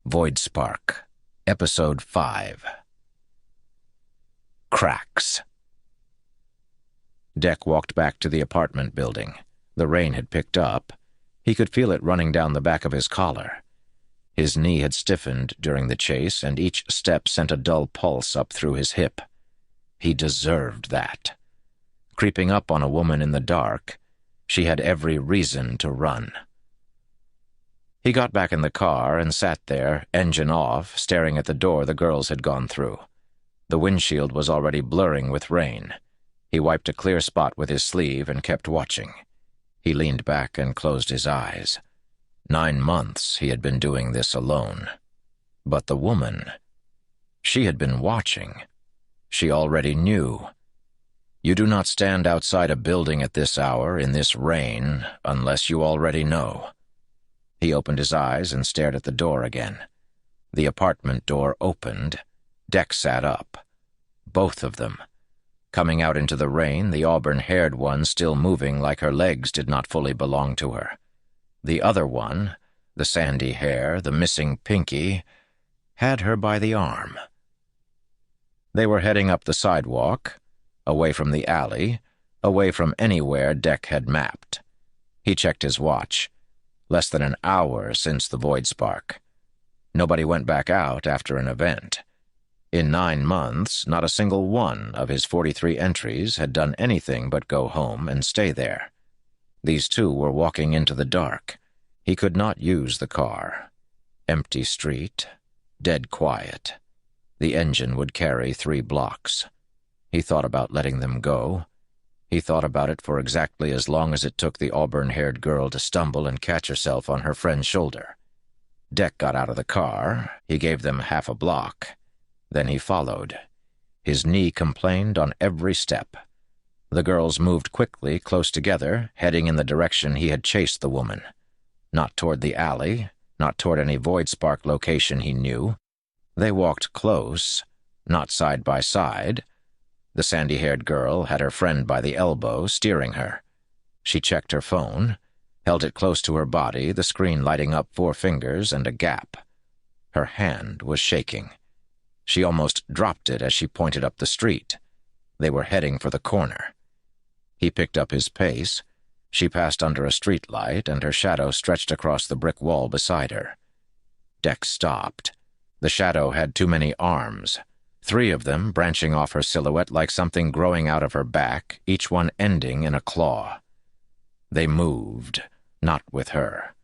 Voidspark, Episode 5. Cracks. Deck walked back to the apartment building. The rain had picked up. He could feel it running down the back of his collar. His knee had stiffened during the chase, and each step sent a dull pulse up through his hip. He deserved that. Creeping up on a woman in the dark, she had every reason to run. He got back in the car and sat there, engine off, staring at the door the girls had gone through. The windshield was already blurring with rain. He wiped a clear spot with his sleeve and kept watching. He leaned back and closed his eyes. 9 months he had been doing this alone. But the woman, she had been watching. She already knew. You do not stand outside a building at this hour, in this rain, unless you already know. He opened his eyes and stared at the door again. The apartment door opened. Deck sat up. Both of them. Coming out into the rain, the auburn-haired one still moving like her legs did not fully belong to her. The other one, the sandy hair, the missing pinky, had her by the arm. They were heading up the sidewalk, away from the alley, away from anywhere Deck had mapped. He checked his watch. Less than an hour since the Voidspark. Nobody went back out after an event. In 9 months, not a single one of his 43 entries had done anything but go home and stay there. These two were walking into the dark. He could not use the car. Empty street, dead quiet. The engine would carry 3 blocks. He thought about letting them go. He thought about it for exactly as long as it took the auburn-haired girl to stumble and catch herself on her friend's shoulder. Deck got out of the car. He gave them half a block. Then he followed. His knee complained on every step. The girls moved quickly, close together, heading in the direction he had chased the woman. Not toward the alley, not toward any Voidspark location he knew. They walked close, not side by side. The sandy-haired girl had her friend by the elbow, steering her. She checked her phone, held it close to her body, the screen lighting up 4 fingers and a gap. Her hand was shaking. She almost dropped it as she pointed up the street. They were heading for the corner. He picked up his pace. She passed under a streetlight, and her shadow stretched across the brick wall beside her. Deck stopped. The shadow had too many arms. 3 of them branching off her silhouette like something growing out of her back, each one ending in a claw. They moved, not with her.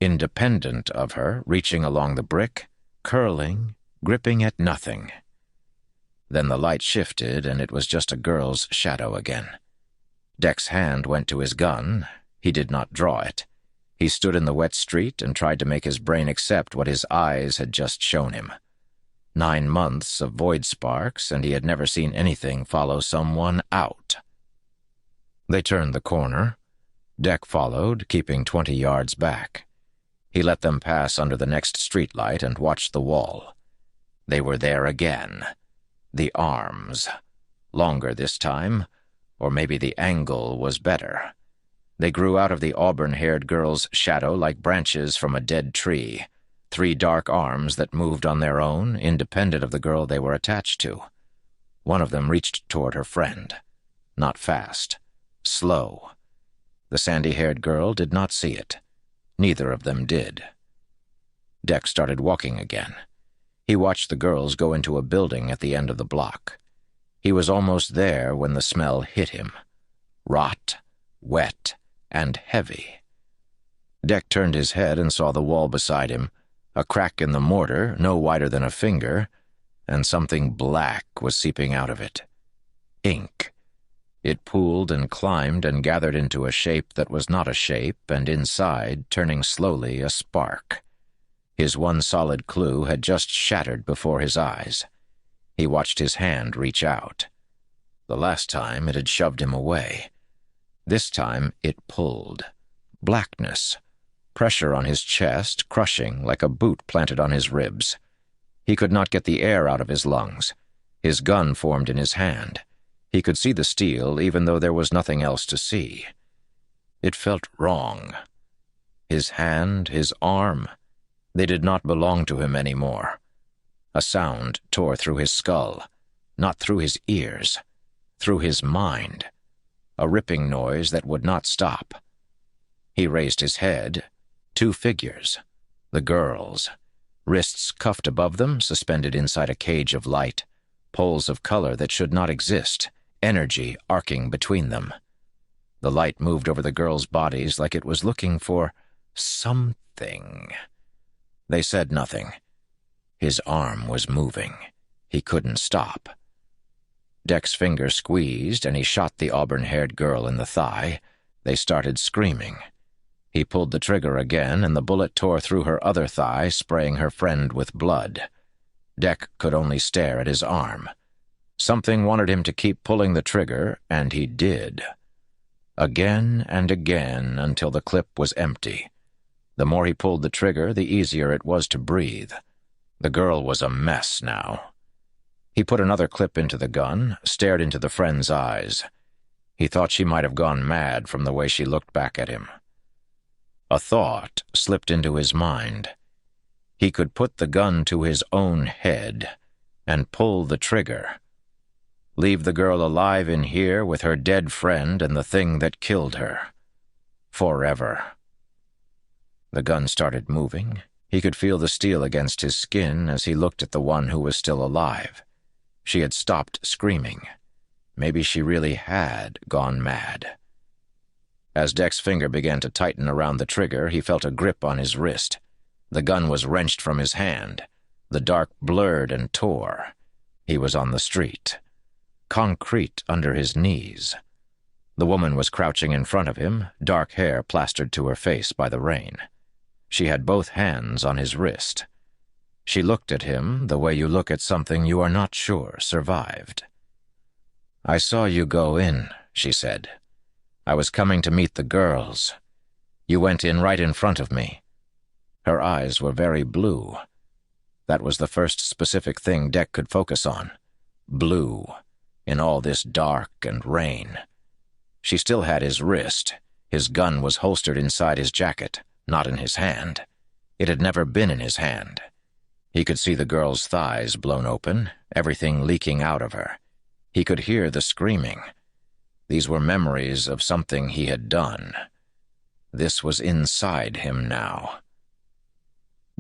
Independent of her, reaching along the brick, curling, gripping at nothing. Then the light shifted, and it was just a girl's shadow again. Deck's hand went to his gun. He did not draw it. He stood in the wet street and tried to make his brain accept what his eyes had just shown him. 9 months of Voidsparks, and he had never seen anything follow someone out. They turned the corner. Deck followed, keeping 20 yards back. He let them pass under the next streetlight and watched the wall. They were there again. The arms. Longer this time, or maybe the angle was better. They grew out of the auburn-haired girl's shadow like branches from a dead tree. 3 dark arms that moved on their own, independent of the girl they were attached to. One of them reached toward her friend. Not fast. Slow. The sandy-haired girl did not see it. Neither of them did. Deck started walking again. He watched the girls go into a building at the end of the block. He was almost there when the smell hit him. Rot, wet, and heavy. Deck turned his head and saw the wall beside him. A crack in the mortar, no wider than a finger, and something black was seeping out of it. Ink. It pooled and climbed and gathered into a shape that was not a shape, and inside, turning slowly, a spark. His one solid clue had just shattered before his eyes. He watched his hand reach out. The last time it had shoved him away. This time it pulled. Blackness. Pressure on his chest, crushing like a boot planted on his ribs. He could not get the air out of his lungs. His gun formed in his hand. He could see the steel even though there was nothing else to see. It felt wrong. His hand, his arm, They did not belong to him anymore. A sound tore through his skull, not through his ears, through his mind, a ripping noise that would not stop. He raised his head. 2 figures, the girls, wrists cuffed above them, suspended inside a cage of light, poles of color that should not exist, energy arcing between them. The light moved over the girls' bodies like it was looking for something. They said nothing. His arm was moving. He couldn't stop. Deck's finger squeezed, and he shot the auburn-haired girl in the thigh. They started screaming. He pulled the trigger again, and the bullet tore through her other thigh, spraying her friend with blood. Deck could only stare at his arm. Something wanted him to keep pulling the trigger, and he did. Again and again, until the clip was empty. The more he pulled the trigger, the easier it was to breathe. The girl was a mess now. He put another clip into the gun, stared into the friend's eyes. He thought she might have gone mad from the way she looked back at him. A thought slipped into his mind. He could put the gun to his own head and pull the trigger. Leave the girl alive in here with her dead friend and the thing that killed her. Forever. The gun started moving. He could feel the steel against his skin as he looked at the one who was still alive. She had stopped screaming. Maybe she really had gone mad. As Deck's finger began to tighten around the trigger, he felt a grip on his wrist. The gun was wrenched from his hand. The dark blurred and tore. He was on the street. Concrete under his knees. The woman was crouching in front of him, dark hair plastered to her face by the rain. She had both hands on his wrist. She looked at him the way you look at something you are not sure survived. "I saw you go in," she said. "I was coming to meet the girls. You went in right in front of me." Her eyes were very blue. That was the first specific thing Deck could focus on. Blue, in all this dark and rain. She still had his wrist. His gun was holstered inside his jacket, not in his hand. It had never been in his hand. He could see the girl's thighs blown open, everything leaking out of her. He could hear the screaming. These were memories of something he had done. This was inside him now.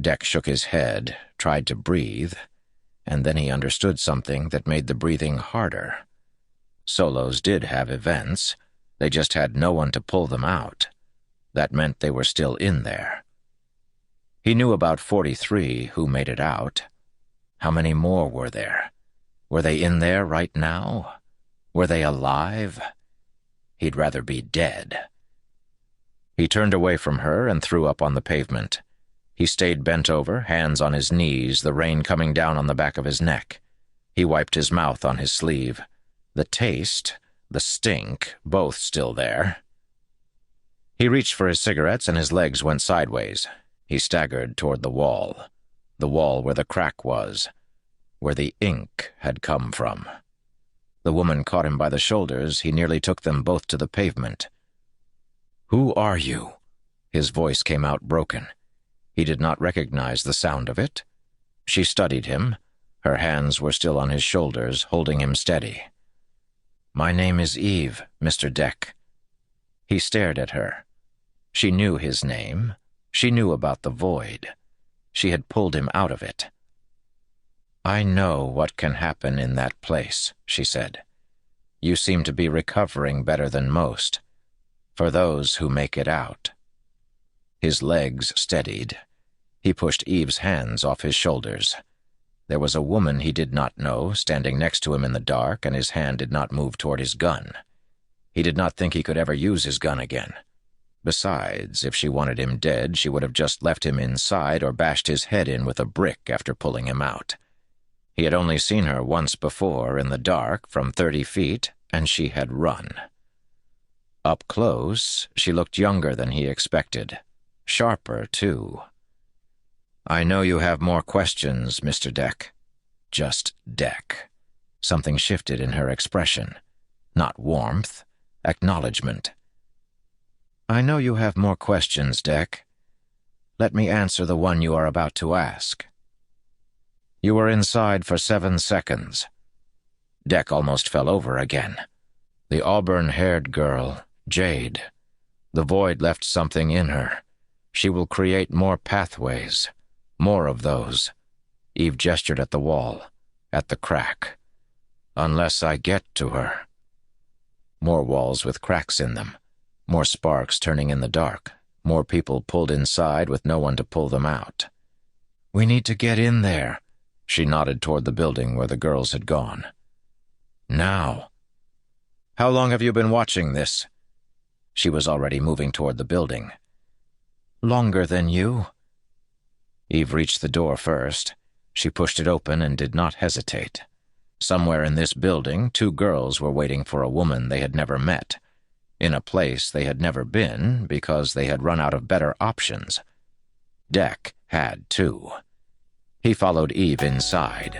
Deck shook his head, tried to breathe, and then he understood something that made the breathing harder. Solos did have events. They just had no one to pull them out. That meant they were still in there. He knew about 43 who made it out. How many more were there? Were they in there right now? Were they alive? He'd rather be dead. He turned away from her and threw up on the pavement. He stayed bent over, hands on his knees, the rain coming down on the back of his neck. He wiped his mouth on his sleeve. The taste, the stink, both still there. He reached for his cigarettes and his legs went sideways. He staggered toward the wall where the crack was, where the ink had come from. The woman caught him by the shoulders. He nearly took them both to the pavement. "Who are you?" His voice came out broken. He did not recognize the sound of it. She studied him. Her hands were still on his shoulders, holding him steady. "My name is Eve, Mr. Deck." He stared at her. She knew his name. She knew about the void. She had pulled him out of it. "I know what can happen in that place," she said. "You seem to be recovering better than most. For those who make it out." His legs steadied. He pushed Eve's hands off his shoulders. There was a woman he did not know standing next to him in the dark, and his hand did not move toward his gun. He did not think he could ever use his gun again. Besides, if she wanted him dead, she would have just left him inside or bashed his head in with a brick after pulling him out. He had only seen her once before in the dark from 30 feet, and she had run. Up close, she looked younger than he expected. Sharper, too. "I know you have more questions, Mr. Deck." Just Deck. Something shifted in her expression. Not warmth, acknowledgement. "I know you have more questions, Deck. Let me answer the one you are about to ask. You were inside for 7 seconds. Deck almost fell over again. The auburn-haired girl, Jade. The void left something in her. She will create more pathways. More of those. Eve gestured at the wall, at the crack. Unless I get to her. More walls with cracks in them. More sparks turning in the dark. More people pulled inside with no one to pull them out. We need to get in there. She nodded toward the building where the girls had gone. Now. How long have you been watching this? She was already moving toward the building. Longer than you. Eve reached the door first. She pushed it open and did not hesitate. Somewhere in this building, 2 girls were waiting for a woman they had never met, in a place they had never been because they had run out of better options. Deck had too. He followed Eve inside.